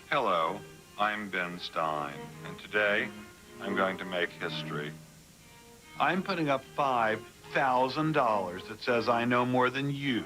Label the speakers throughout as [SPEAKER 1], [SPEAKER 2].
[SPEAKER 1] Hello, I'm Ben Stein, and today I'm going to make history. I'm putting up $5,000 that says I know more than you.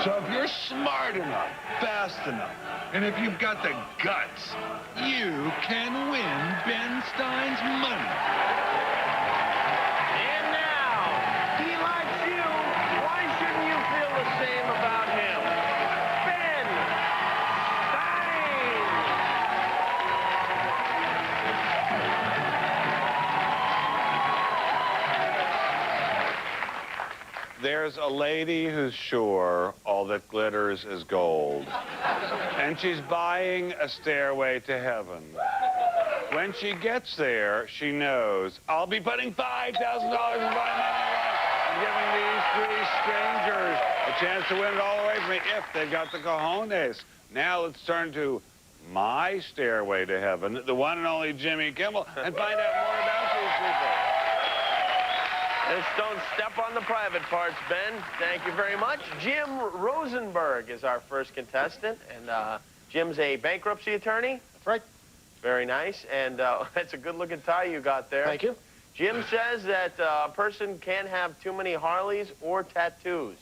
[SPEAKER 1] So if you're smart enough, fast enough, and if you've got the guts, you can win Ben Stein's money.
[SPEAKER 2] And now, he likes you. Why shouldn't you feel the same about him? Ben Stein!
[SPEAKER 1] There's a lady who's sure all that glitters is gold. And she's buying a stairway to heaven. When she gets there, she knows, I'll be putting $5,000 of my money and giving these three strangers a chance to win it all away from me if they've got the cojones. Now let's turn to my stairway to heaven, the one and only Jimmy Kimmel, and find out more about these people.
[SPEAKER 2] Just don't step on the private parts, Ben. Thank you very much. Jim Rosenberg is our first contestant, and Jim's a bankruptcy attorney.
[SPEAKER 3] That's right.
[SPEAKER 2] Very nice, and that's a good-looking tie you got there.
[SPEAKER 3] Thank you.
[SPEAKER 2] Jim says that a person can't have too many Harleys or tattoos.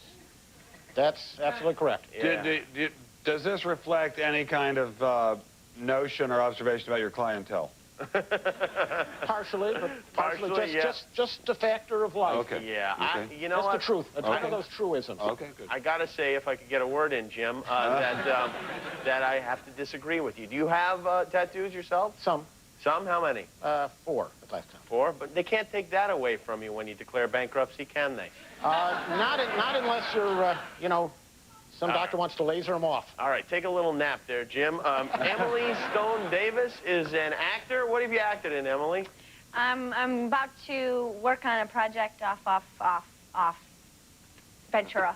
[SPEAKER 3] That's absolutely correct.
[SPEAKER 2] Yeah.
[SPEAKER 1] Does this reflect any kind of notion or observation about your clientele?
[SPEAKER 3] Partially, but
[SPEAKER 2] Partially, yeah.
[SPEAKER 3] just a factor of life.
[SPEAKER 1] Okay.
[SPEAKER 2] Yeah,
[SPEAKER 1] Okay.
[SPEAKER 2] you know
[SPEAKER 3] That's
[SPEAKER 2] what?
[SPEAKER 3] the truth. It's one
[SPEAKER 1] Okay.
[SPEAKER 3] of those truisms.
[SPEAKER 1] Okay, good.
[SPEAKER 2] I gotta say, if I could get a word in, Jim, that I have to disagree with you. Do you have tattoos yourself?
[SPEAKER 3] Some.
[SPEAKER 2] Some? How many?
[SPEAKER 3] 4 at last time.
[SPEAKER 2] 4? But they can't take that away from you when you declare bankruptcy, can they?
[SPEAKER 3] Not unless you're, some doctor wants to laser them off.
[SPEAKER 2] All right, take a little nap there, Jim. Emily Stone Davis is an actor. What have you acted in, Emily?
[SPEAKER 4] I'm about to work on a project off Ventura.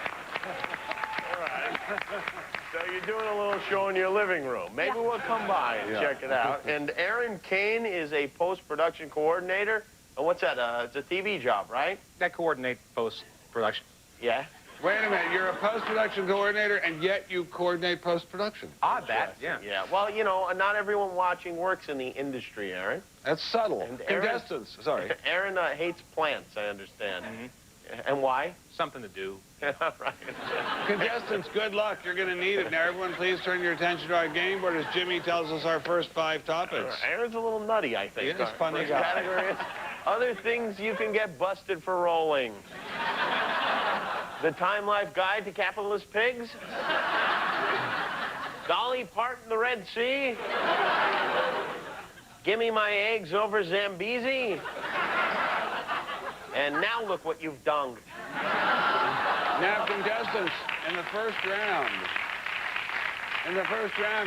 [SPEAKER 2] All right. So you're doing a little show in your living room. Maybe we'll come by and check it out. And Aaron Kane is a post-production coordinator. And what's that? It's a TV job, right?
[SPEAKER 5] That coordinate post-production.
[SPEAKER 2] Yeah.
[SPEAKER 1] Wait a minute, you're a post-production coordinator, and yet you coordinate post-production.
[SPEAKER 5] Odd that, yeah.
[SPEAKER 2] Yeah. Well, you know, not everyone watching works in the industry, Aaron.
[SPEAKER 1] That's subtle.
[SPEAKER 2] And Aaron-
[SPEAKER 1] Contestants, sorry.
[SPEAKER 2] Aaron hates plants, I understand. And why?
[SPEAKER 5] Something to do.
[SPEAKER 2] Right.
[SPEAKER 1] Contestants, good luck. You're going to need it. Now, everyone, please turn your attention to our game board as Jimmy tells us our first 5 topics.
[SPEAKER 2] Aaron's a little nutty, I think.
[SPEAKER 1] He is
[SPEAKER 2] Our
[SPEAKER 1] funny
[SPEAKER 2] first
[SPEAKER 1] guy.
[SPEAKER 2] category is other things you can get busted for rolling. The Time Life Guide to Capitalist Pigs. Dolly Parton, the Red Sea. Gimme my eggs over Zambezi. And now look what you've done.
[SPEAKER 1] Now, contestants, in the first round,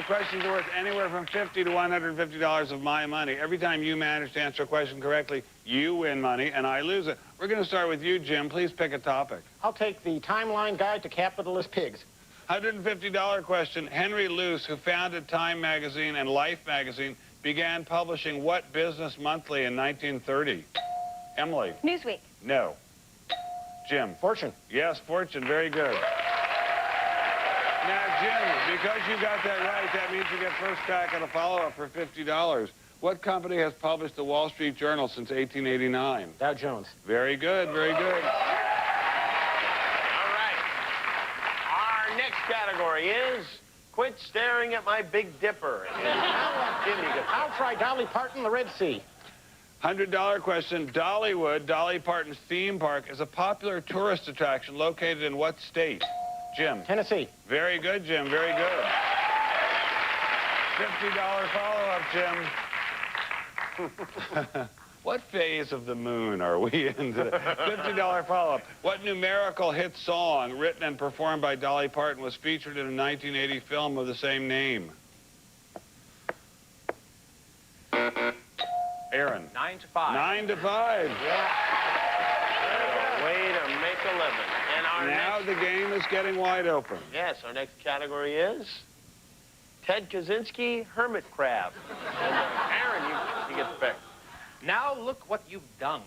[SPEAKER 1] questions are worth anywhere from $50 to $150 of my money. Every time you manage to answer a question correctly, you win money, and I lose it. We're going to start with you, Jim. Please pick a topic.
[SPEAKER 3] I'll take the Timeline Guide to Capitalist Pigs.
[SPEAKER 1] $150 question. Henry Luce, who founded Time Magazine and Life Magazine, began publishing what business monthly in 1930? Emily?
[SPEAKER 4] Newsweek.
[SPEAKER 1] No. Jim?
[SPEAKER 3] Fortune.
[SPEAKER 1] Yes, Fortune. Very good. Now, Jim, because you got that right, that means you get first crack at a follow-up for $50. What company has published the Wall Street Journal since 1889?
[SPEAKER 3] Dow Jones.
[SPEAKER 1] Very good, very good.
[SPEAKER 2] All right. Our next category is quit staring at my Big Dipper.
[SPEAKER 3] I'll try Dolly Parton, the Red Sea.
[SPEAKER 1] $100 question. Dollywood, Dolly Parton's theme park, is a popular tourist attraction located in what state? Jim?
[SPEAKER 3] Tennessee.
[SPEAKER 1] Very good, Jim. Very good. $50 follow-up, Jim. What phase of the moon are we in today? $50 follow-up. What numerical hit song, written and performed by Dolly Parton, was featured in a 1980 film of the same name? Aaron?
[SPEAKER 5] 9 to 5.
[SPEAKER 1] 9 to 5.
[SPEAKER 2] Yeah. Way to make a living. And our
[SPEAKER 1] Now
[SPEAKER 2] next,
[SPEAKER 1] the game is getting wide open.
[SPEAKER 2] yes, our next category is Ted Kaczynski, Hermit Crab. And, Aaron, you get the pick.
[SPEAKER 5] Now look what you've done.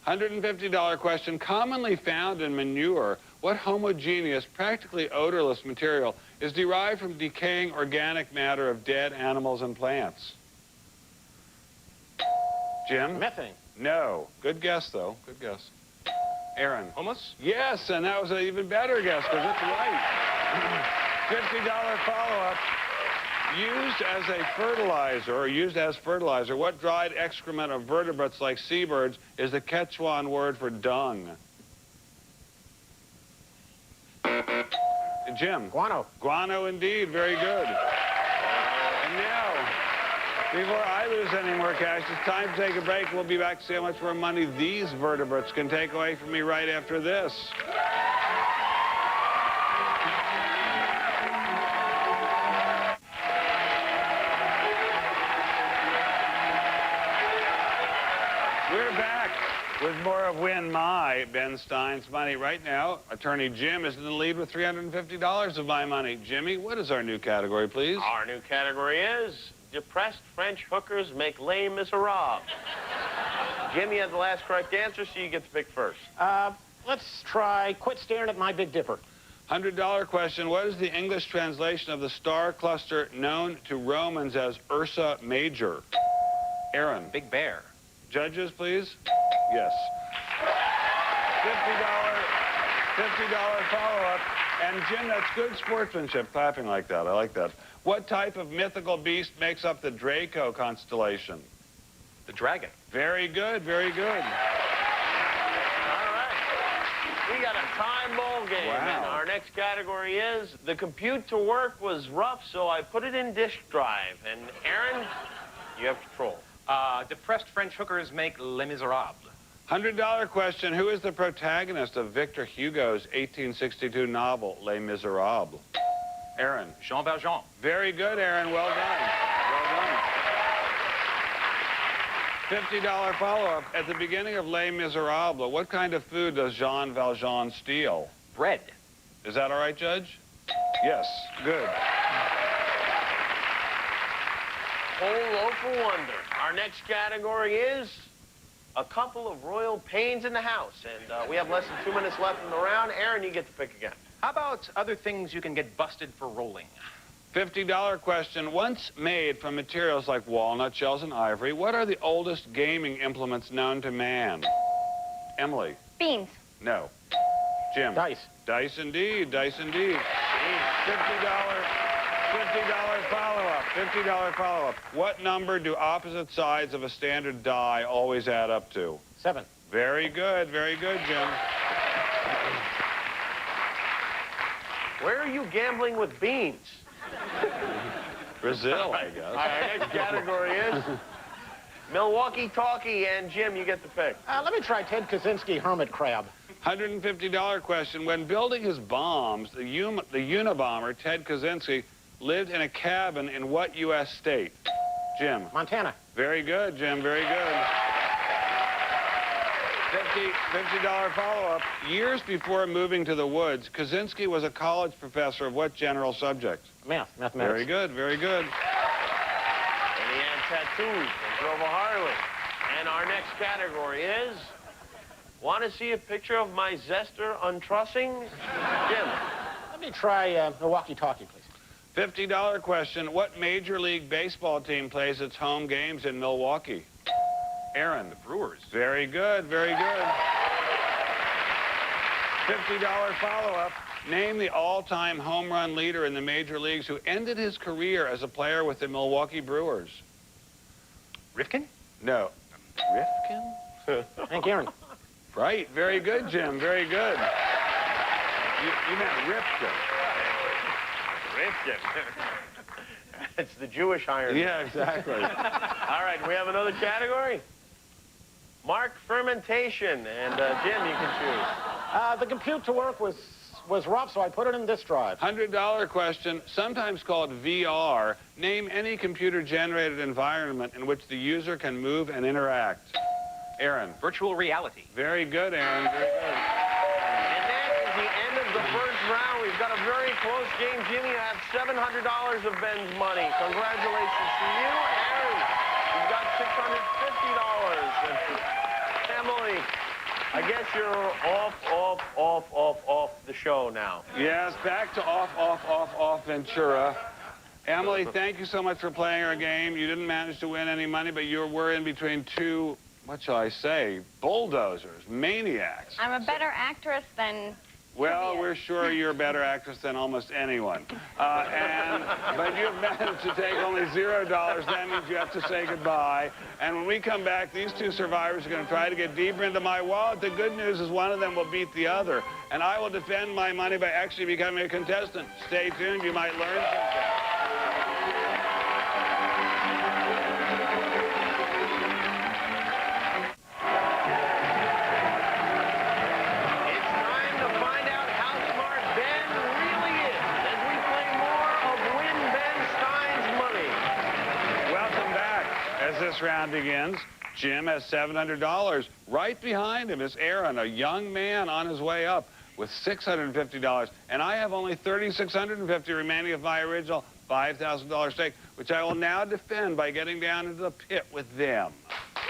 [SPEAKER 1] $150 question. Commonly found in manure, what homogeneous, practically odorless material is derived from decaying organic matter of dead animals and plants? Jim?
[SPEAKER 3] Methane.
[SPEAKER 1] No. Good guess, though. Good guess. Aaron?
[SPEAKER 5] Hummus?
[SPEAKER 1] Yes, and that was an even better guess because it's right. $50 follow-up. Used as a fertilizer, or used as fertilizer, what dried excrement of vertebrates like seabirds is the Quechuan word for dung? Jim?
[SPEAKER 3] Guano.
[SPEAKER 1] Guano, indeed. Very good. And now, before I lose any more cash, it's time to take a break. We'll be back to see how much more money these vertebrates can take away from me right after this. We're back with more of Win My, Ben Stein's money. Right now, Attorney Jim is in the lead with $350 of my money. Jimmy, what is our new category, please?
[SPEAKER 2] Our new category is depressed French hookers make Les Miserables. Jim, you had the last correct answer, so you get to pick first.
[SPEAKER 3] Let's try quit staring at my Big Dipper.
[SPEAKER 1] $100 question. What is the English translation of the star cluster known to Romans as Ursa Major? Aaron.
[SPEAKER 5] Big Bear.
[SPEAKER 1] Judges, please. Yes. $50 follow-up. And Jim, that's good sportsmanship, clapping like that. I like that. What type of mythical beast makes up the Draco constellation?
[SPEAKER 5] The Dragon.
[SPEAKER 1] Very good, very good.
[SPEAKER 2] All right. We got a tie ball game.
[SPEAKER 1] Wow.
[SPEAKER 2] And our next category is the compute to work was rough, so I put it in disk drive. And Aaron, you have control.
[SPEAKER 5] Depressed French hookers make Les Miserables.
[SPEAKER 1] $100 question. Who is the protagonist of Victor Hugo's 1862 novel, Les Miserables? Aaron.
[SPEAKER 5] Jean Valjean.
[SPEAKER 1] Very good, Aaron. Well done. Well done. $50 follow-up. At the beginning of Les Miserables, what kind of food does Jean Valjean steal?
[SPEAKER 5] Bread.
[SPEAKER 1] Is that all right, Judge? Yes. Good.
[SPEAKER 2] Whole loaf of wonder. Our next category is a couple of royal pains in the house. And we have less than 2 minutes left in the round. Aaron, you get to pick again.
[SPEAKER 5] How about other things you can get busted for rolling?
[SPEAKER 1] $50 question. Once made from materials like walnut shells and ivory, what are the oldest gaming implements known to man? Emily.
[SPEAKER 4] Beans.
[SPEAKER 1] No. Jim.
[SPEAKER 3] Dice.
[SPEAKER 1] Dice indeed. Dice indeed. $50 follow-up. $50 follow-up. What number do opposite sides of a standard die always add up to?
[SPEAKER 3] 7.
[SPEAKER 1] Very good. Very good, Jim.
[SPEAKER 2] Where are you gambling with beans?
[SPEAKER 1] Brazil, I guess.
[SPEAKER 2] All right, our next category is Milwaukee Talkie, and Jim, you get to pick.
[SPEAKER 3] Let me try Ted Kaczynski Hermit Crab.
[SPEAKER 1] $150 question. When building his bombs, the Unabomber, Ted Kaczynski, lived in a cabin in what U.S. state? Jim.
[SPEAKER 3] Montana.
[SPEAKER 1] Very good, Jim. Very good. $50 follow-up. Years before moving to the woods, Kaczynski was a college professor of what general subject?
[SPEAKER 3] Mathematics.
[SPEAKER 1] Very good. Very good.
[SPEAKER 2] And he had tattoos and drove a Harley. And our next category is, want to see a picture of my zester untrussing? Jim.
[SPEAKER 3] Let me try Milwaukee Talkie, please.
[SPEAKER 1] $50 question. What Major League Baseball team plays its home games in Milwaukee? Aaron.
[SPEAKER 5] The Brewers.
[SPEAKER 1] Very good. Very good. $50 follow-up. Name the all-time home run leader in the major leagues who ended his career as a player with the Milwaukee Brewers.
[SPEAKER 5] Rifkin?
[SPEAKER 1] No. Rifkin?
[SPEAKER 3] Hank Aaron.
[SPEAKER 1] Right. Very good, Jim. Very good. You meant Rifkin.
[SPEAKER 2] Rifkin. It's the Jewish iron.
[SPEAKER 1] Yeah, exactly.
[SPEAKER 2] All right, we have another category. Mark fermentation, and Jim, you can choose.
[SPEAKER 3] The compute to work was rough, so I put it in disk drive.
[SPEAKER 1] $100 question, sometimes called VR. Name any computer-generated environment in which the user can move and interact. Aaron.
[SPEAKER 5] Virtual reality.
[SPEAKER 1] Very good, Aaron. Very good.
[SPEAKER 2] And that is the end of the first round. We've got a very close game. Jimmy, you have $700 of Ben's money. Congratulations to you. Aaron, you've got $650. And Emily, I guess you're off the show now.
[SPEAKER 1] Yes, back to off Ventura. Emily, thank you so much for playing our game. You didn't manage to win any money, but you were in between two, what shall I say, bulldozers, maniacs.
[SPEAKER 4] I'm a better actress than
[SPEAKER 1] Well,
[SPEAKER 4] trivia.
[SPEAKER 1] we're sure you're a better actress than almost anyone. But you've managed to take only $0. That means you have to say goodbye. And when we come back, these two survivors are going to try to get deeper into my wallet. The good news is one of them will beat the other. And I will defend my money by actually becoming a contestant. Stay tuned. You might learn something.
[SPEAKER 2] It's time to find out how smart Ben really is as we play more of Win Ben Stein's Money.
[SPEAKER 1] Welcome back. As this round begins, Jim has $700. Right behind him is Aaron, a young man on his way up with $650. And I have only $3,650 remaining of my original $5,000 stake, which I will now defend by getting down into the pit with them.
[SPEAKER 2] From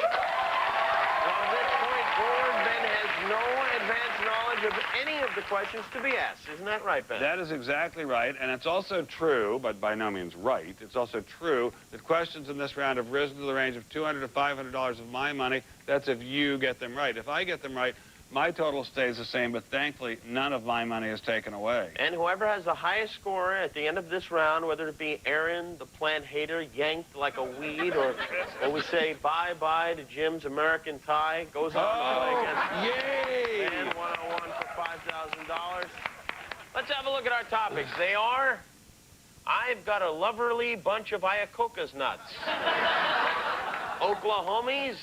[SPEAKER 2] this point forward, Ben has no advanced knowledge of any of the questions to be asked. Isn't that right, Ben?
[SPEAKER 1] That is exactly right, and it's also true, but by no means right, it's also true that questions in this round have risen to the range of $200 to $500 of my money. That's if you get them right. If I get them right, my total stays the same, but thankfully, none of my money is taken away.
[SPEAKER 2] And whoever has the highest score at the end of this round, whether it be Aaron, the plant hater, yanked like a weed, or we say bye-bye to Jim's American tie, goes on to play against
[SPEAKER 1] Yay!
[SPEAKER 2] Ben one-on-one for $5,000. Let's have a look at our topics. They are, I've got a loverly bunch of Iacocca's nuts. Oklahomies.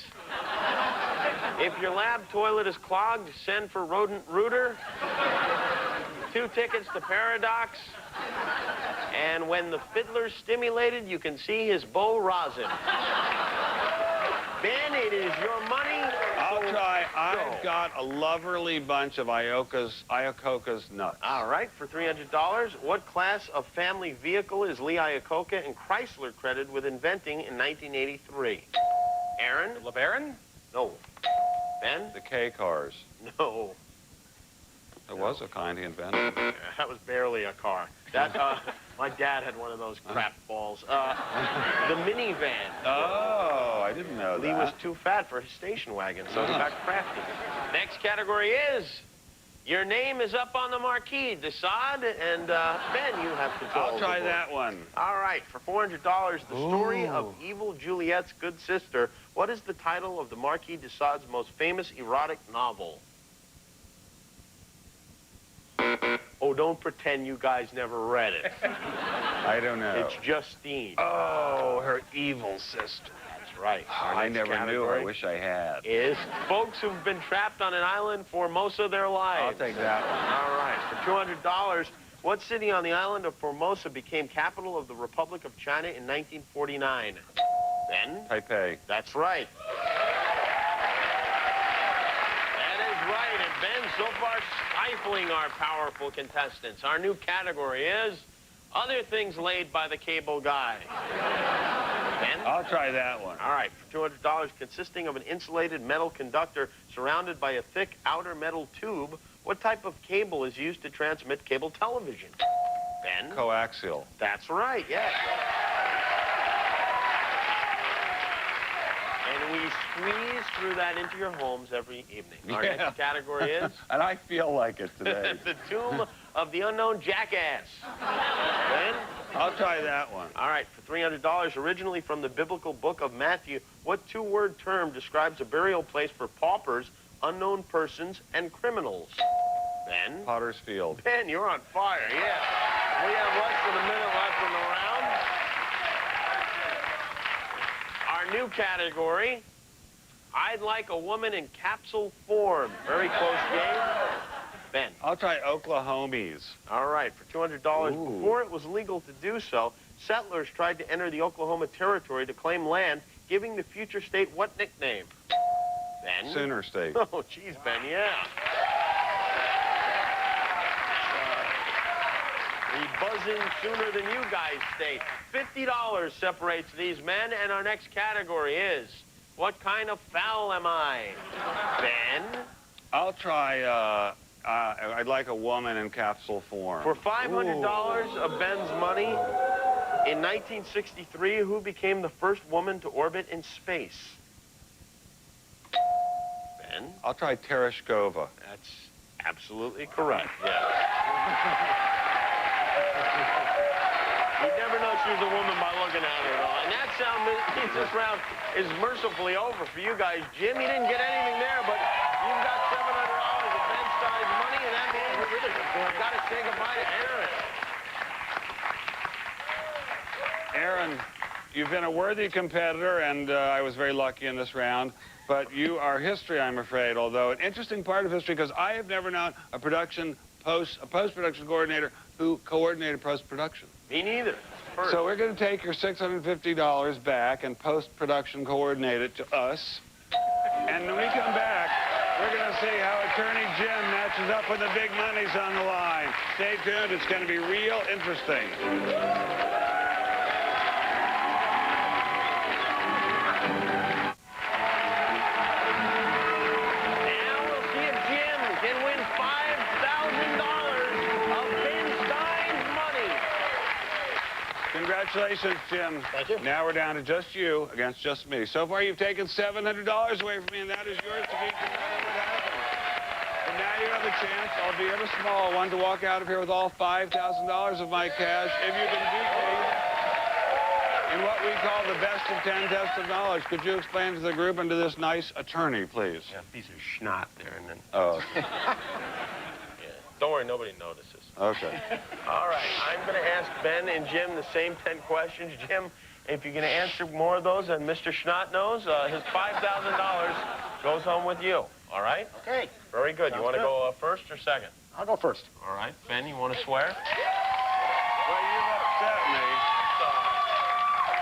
[SPEAKER 2] If your lab toilet is clogged, send for rodent rooter. 2 tickets to Paradox. And when the fiddler's stimulated, you can see his bow rosin. Ben, it is your money.
[SPEAKER 1] I'll
[SPEAKER 2] so
[SPEAKER 1] try.
[SPEAKER 2] go.
[SPEAKER 1] I've got a loverly bunch of Iacocca's nuts.
[SPEAKER 2] All right, for $300, what class of family vehicle is Lee Iacocca and Chrysler credited with inventing in 1983? Aaron?
[SPEAKER 5] LeBaron?
[SPEAKER 2] No. Ben?
[SPEAKER 1] The K cars.
[SPEAKER 2] No.
[SPEAKER 1] There was a kind he invented.
[SPEAKER 2] That was barely a car. That, my dad had one of those crap balls. The minivan.
[SPEAKER 1] Oh, I didn't know
[SPEAKER 2] Lee
[SPEAKER 1] that.
[SPEAKER 2] was too fat for his station wagon, so he got crafty. Next category is, your name is up on the marquee, Desaad, and Ben, you have control.
[SPEAKER 1] I'll try that one.
[SPEAKER 2] All right, for $400, the story of evil Juliet's good sister. What is the title of the Marquis de Sade's most famous erotic novel? Oh, don't pretend you guys never read it.
[SPEAKER 1] I don't know.
[SPEAKER 2] It's Justine.
[SPEAKER 1] Oh, her evil sister.
[SPEAKER 2] That's right. Our
[SPEAKER 1] I
[SPEAKER 2] next
[SPEAKER 1] never knew her.
[SPEAKER 2] category
[SPEAKER 1] I wish I had.
[SPEAKER 2] is folks who've been trapped on an island for most of their lives.
[SPEAKER 1] I'll take that one.
[SPEAKER 2] All right, for $200, what city on the island of Formosa became capital of the Republic of China in 1949? Ben?
[SPEAKER 1] Taipei.
[SPEAKER 2] That's right. That is right, and Ben so far stifling our powerful contestants. Our new category is other things laid by the cable guy. Ben?
[SPEAKER 1] I'll try that one.
[SPEAKER 2] All right, for $200, consisting of an insulated metal conductor surrounded by a thick outer metal tube, what type of cable is used to transmit cable television? Ben?
[SPEAKER 1] Coaxial.
[SPEAKER 2] That's right, yes. And we squeeze through that into your homes every evening. Our
[SPEAKER 1] Yeah.
[SPEAKER 2] next category is
[SPEAKER 1] And I feel like it today.
[SPEAKER 2] the tomb of the unknown jackass. Ben?
[SPEAKER 1] I'll try that one.
[SPEAKER 2] All right, for $300, originally from the biblical book of Matthew, what two-word term describes a burial place for paupers, unknown persons, and criminals? Ben?
[SPEAKER 1] Potter's Field.
[SPEAKER 2] Ben, you're on fire, yeah. We have less than a minute left in the round. Our new category, I'd like a woman in capsule form. Very close game. Ben.
[SPEAKER 1] I'll try Oklahomies.
[SPEAKER 2] All right, for $200,
[SPEAKER 1] Ooh.
[SPEAKER 2] before it was legal to do so, settlers tried to enter the Oklahoma Territory to claim land, giving the future state what nickname? Ben?
[SPEAKER 1] Sooner State.
[SPEAKER 2] Oh, geez, Ben, yeah. The buzzing sooner than you guys state. $50 separates these men, and our next category is, what kind of fowl am I? Ben?
[SPEAKER 1] I'll try, I'd like a woman in capsule form.
[SPEAKER 2] For $500 of Ben's money, in 1963, who became the first woman to orbit in space? Ben?
[SPEAKER 1] I'll try Tereshkova.
[SPEAKER 2] That's absolutely correct, yes. You never know she's a woman by looking at her at all. And that sound means this round is mercifully over for you guys. Jim, you didn't get anything there, but you've got $700 of Ben Stein's money, and that means we've got to say goodbye to Aaron.
[SPEAKER 1] Aaron, you've been a worthy competitor, and I was very lucky in this round. But you are history, I'm afraid, although an interesting part of history, because I have never known a post-production coordinator who coordinated post-production.
[SPEAKER 2] Me neither. First.
[SPEAKER 1] So we're going to take your $650 back and post-production coordinate it to us. And when we come back, we're going to see how Attorney Jim matches up when the big money's on the line. Stay tuned. It's going to be real interesting. Congratulations, Jim.
[SPEAKER 3] Thank you.
[SPEAKER 1] Now we're down to just you against just me. So far, you've taken $700 away from me, and that is yours to keep no matter what happens. And now you have a chance, albeit a small one, to walk out of here with all $5,000 of my cash if you can beat me in what we call the best of 10 tests of knowledge. Could you explain to the group and to this nice attorney, please?
[SPEAKER 2] Yeah, a piece of schnot there, and then...
[SPEAKER 1] Oh.
[SPEAKER 2] Yeah. Don't worry, nobody notices.
[SPEAKER 1] Okay.
[SPEAKER 2] All right, I'm going to ask Ben and Jim the same 10 questions. Jim, if you're going to answer more of those than Mr. Schnott knows, his $5,000 goes home with you. All right?
[SPEAKER 3] Okay.
[SPEAKER 2] Very good.
[SPEAKER 3] Sounds
[SPEAKER 2] You want to
[SPEAKER 3] good.
[SPEAKER 2] go first or second?
[SPEAKER 3] I'll go first.
[SPEAKER 2] All right. Ben, you want to swear?
[SPEAKER 1] Well, you've upset me.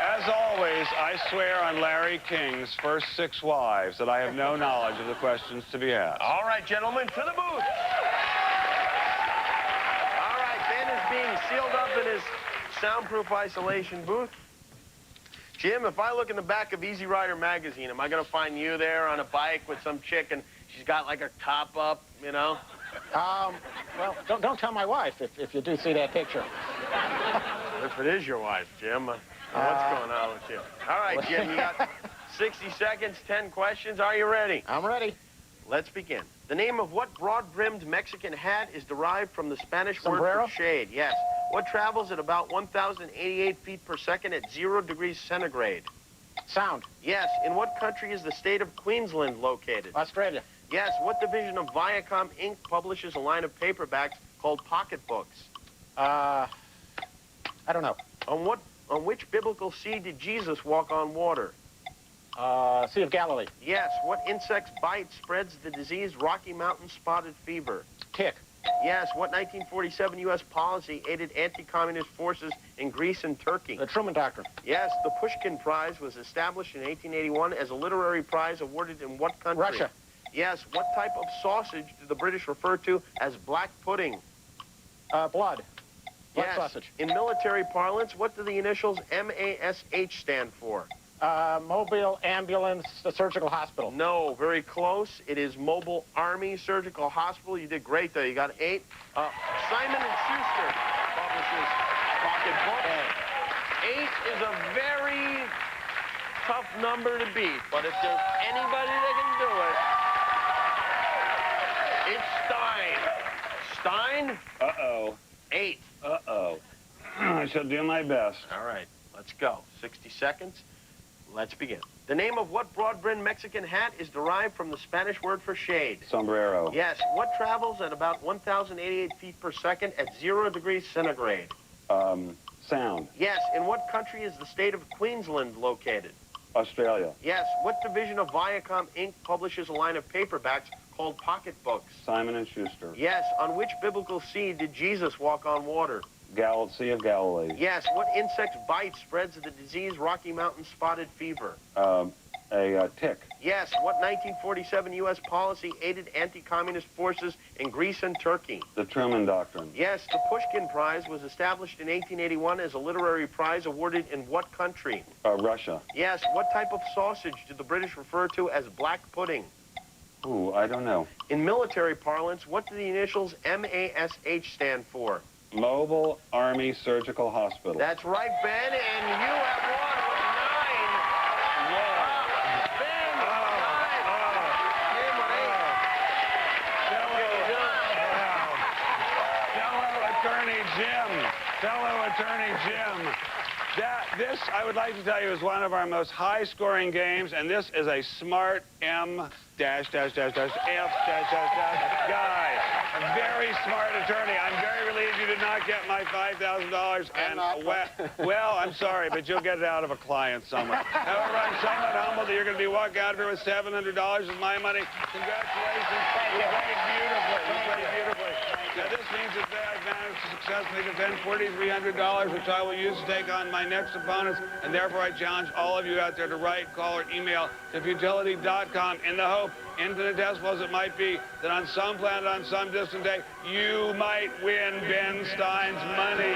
[SPEAKER 1] As always, I swear on Larry King's first 6 wives that I have no knowledge of the questions to be asked.
[SPEAKER 2] All right, gentlemen, to the booth. All right, Ben is being sealed up in his soundproof isolation booth. Jim, if I look in the back of Easy Rider magazine, am I going to find you there on a bike with some chick and she's got like her top up, you know?
[SPEAKER 3] Well, don't tell my wife if you do see that picture.
[SPEAKER 2] If it is your wife, Jim, what's going on with you? All right, Jim, you got 60 seconds, 10 questions. Are you ready?
[SPEAKER 3] I'm ready.
[SPEAKER 2] Let's begin. The name of what broad-brimmed Mexican hat is derived from the Spanish
[SPEAKER 3] Sombrero?
[SPEAKER 2] word for shade? Yes. What travels at about 1,088 feet per second at 0 degrees centigrade?
[SPEAKER 3] Sound.
[SPEAKER 2] Yes. In what country is the state of Queensland located?
[SPEAKER 3] Australia.
[SPEAKER 2] Yes. What division of Viacom Inc. publishes a line of paperbacks called pocketbooks?
[SPEAKER 3] I don't know.
[SPEAKER 2] On which biblical sea did Jesus walk on water?
[SPEAKER 3] Sea of Galilee.
[SPEAKER 2] Yes. What insect's bite spreads the disease Rocky Mountain spotted fever?
[SPEAKER 3] Tick.
[SPEAKER 2] Yes. What 1947 U.S. policy aided anti-communist forces in Greece and Turkey?
[SPEAKER 3] The Truman Doctrine.
[SPEAKER 2] Yes. The Pushkin Prize was established in 1881 as a literary prize awarded in what country?
[SPEAKER 3] Russia.
[SPEAKER 2] Yes. What type of sausage do the British refer to as black pudding?
[SPEAKER 3] Blood. Blood
[SPEAKER 2] Yes.
[SPEAKER 3] sausage.
[SPEAKER 2] In military parlance, what do the initials MASH stand for?
[SPEAKER 3] Mobile Ambulance Surgical Hospital.
[SPEAKER 2] No, very close. It is Mobile Army Surgical Hospital. You did great, though. You got 8. Simon & Schuster publishes pocketbook. 8 is a very tough number to beat, but if there's anybody that can do it, it's Stein. Stein?
[SPEAKER 1] Uh-oh.
[SPEAKER 2] 8.
[SPEAKER 1] Uh-oh. I shall do my best.
[SPEAKER 2] All right, let's go. 60 seconds. Let's begin. The name of what broad-brimmed Mexican hat is derived from the Spanish word for shade?
[SPEAKER 1] Sombrero.
[SPEAKER 2] Yes. What travels at about 1,088 feet per second at 0 degrees centigrade?
[SPEAKER 1] Sound.
[SPEAKER 2] Yes. In what country is the state of Queensland located?
[SPEAKER 1] Australia.
[SPEAKER 2] Yes. What division of Viacom Inc. publishes a line of paperbacks called pocketbooks?
[SPEAKER 1] Simon & Schuster.
[SPEAKER 2] Yes. On which biblical sea did Jesus walk on water?
[SPEAKER 1] Sea of Galilee.
[SPEAKER 2] Yes. What insect's bite spreads the disease Rocky Mountain spotted fever?
[SPEAKER 1] A tick.
[SPEAKER 2] Yes. What 1947 U.S. policy aided anti-communist forces in Greece and Turkey?
[SPEAKER 1] The Truman Doctrine.
[SPEAKER 2] Yes. The Pushkin Prize was established in 1881 as a literary prize awarded in what country?
[SPEAKER 1] Russia.
[SPEAKER 2] Yes. What type of sausage do the British refer to as black pudding?
[SPEAKER 1] Ooh, I don't know.
[SPEAKER 2] In military parlance, what do the initials MASH stand for?
[SPEAKER 1] Mobile Army Surgical Hospital.
[SPEAKER 2] That's right, Ben, and you have won with 9. Ben, 9.
[SPEAKER 1] Fellow Attorney Jim. This, I would like to tell you, is one of our most high-scoring games, and this is a smart M-F-F guy. A very smart attorney. I'm very relieved you did not get my $5,000. And, well, I'm sorry, but you'll get it out of a client somewhere. However, I'm somewhat humbled that you're going to be walking out of here with $700 of my money. Congratulations. You played beautifully. You played beautifully. Now, this means that I've managed to successfully defend $4,300, which I will use to take on my next opponents, and therefore I challenge all of you out there to write, call, or email to futility.com in the hope, infinitesimal as it might be, that on some planet, on some distant day, you might win Ben Stein's money.